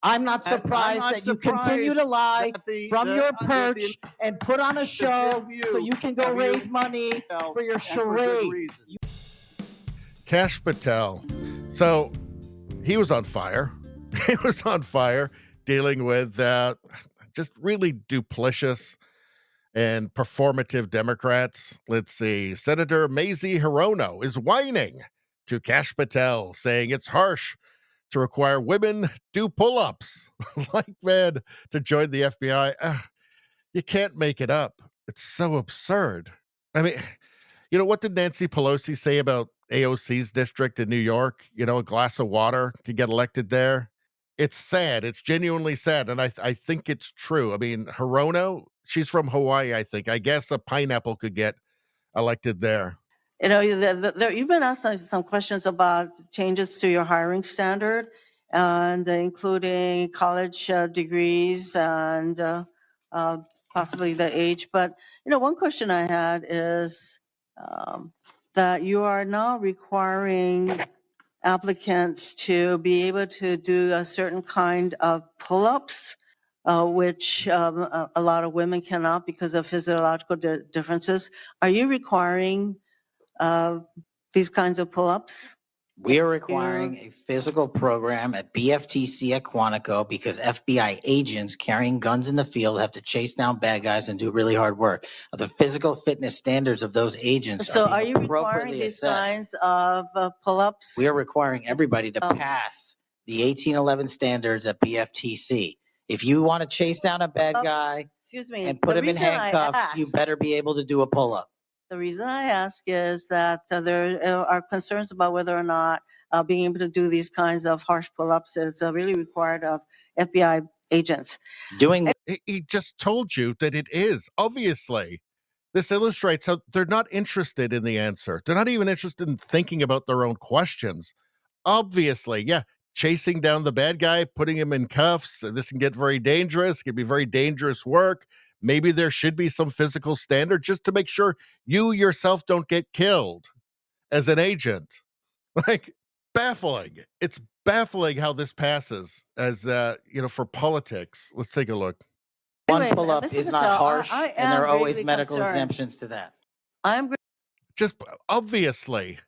I'm not surprised that you continue to lie from your perch and put on a show so you can go raise money for your charade. Kash Patel. So he was on fire. He was on fire dealing with just really duplicitous and performative Democrats. Let's see. Senator Mazie Hirono is whining to Kash Patel, saying it's harsh to require women do pull-ups like men to join the FBI. You can't make it up. It's so absurd. I mean, what did Nancy Pelosi say about AOC's district in New York? A glass of water could get elected there. It's sad. It's genuinely sad. And I think it's true. I mean, Hirono, she's from Hawaii, I think. I guess a pineapple could get elected there. You've been asked some questions about changes to your hiring standard, and including college degrees and possibly the age. But, one question I had is that you are now requiring applicants to be able to do a certain kind of pull-ups, which a lot of women cannot because of physiological differences. Are you requiring these kinds of pull-ups? We are requiring a physical program at BFTC at Quantico because FBI agents carrying guns in the field have to chase down bad guys and do really hard work. The physical fitness standards of those agents are you requiring these kinds of pull-ups? We are requiring everybody to pass the 1811 standards at BFTC. If you want to chase down a bad guy and put him in handcuffs, you better be able to do a pull-up. The reason I ask is that there are concerns about whether or not being able to do these kinds of harsh pull-ups is really required of FBI agents. He just told you that it is. Obviously, this illustrates how they're not interested in the answer. They're not even interested in thinking about their own questions. Obviously, yeah, chasing down the bad guy, putting him in cuffs, this can get very dangerous. It can be very dangerous work. Maybe there should be some physical standard just to make sure you yourself don't get killed as an agent. Like, baffling. It's baffling how this passes as, for politics. Let's take a look. One pull-up is not harsh, and there are always medical exemptions to that. Just obviously,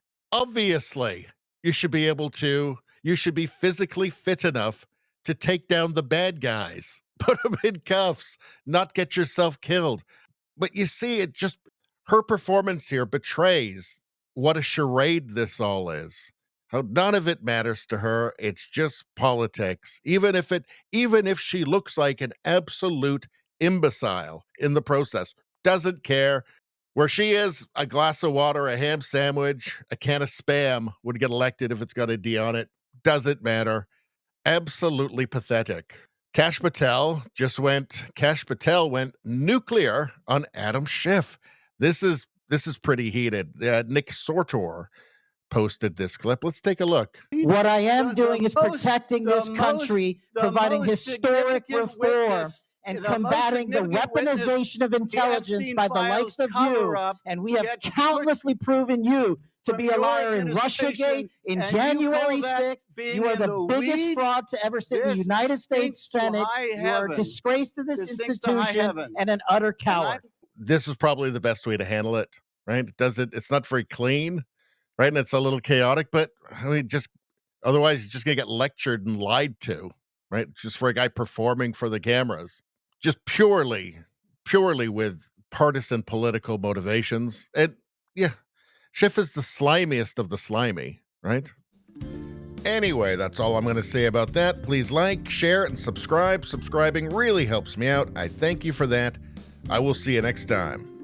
you should be physically fit enough to take down the bad guys. Put them in cuffs, not get yourself killed. But you see, her performance here betrays what a charade this all is. How none of it matters to her. It's just politics. Even if she looks like an absolute imbecile in the process, doesn't care. Where she is, a glass of water, a ham sandwich, a can of Spam would get elected if it's got a D on it. Doesn't matter. Absolutely pathetic. Kash Patel went nuclear on Adam Schiff. This is pretty heated. Nick Sortor posted this clip. Let's take a look. What I am doing is protecting this country, providing historic reform, and combating the weaponization of intelligence by the likes of you. And we have countlessly proven you to be a liar in Russiagate, in January 6th. You are the biggest fraud to ever sit in the United States Senate. You are a disgrace to this institution and an utter coward. This is probably the best way to handle it, right? It's not very clean, right? And it's a little chaotic, but I mean, otherwise you're just going to get lectured and lied to, right? Just for a guy performing for the cameras. Just purely with partisan political motivations. And yeah, Schiff is the slimiest of the slimy, right? Anyway, that's all I'm going to say about that. Please like, share, and subscribe. Subscribing really helps me out. I thank you for that. I will see you next time.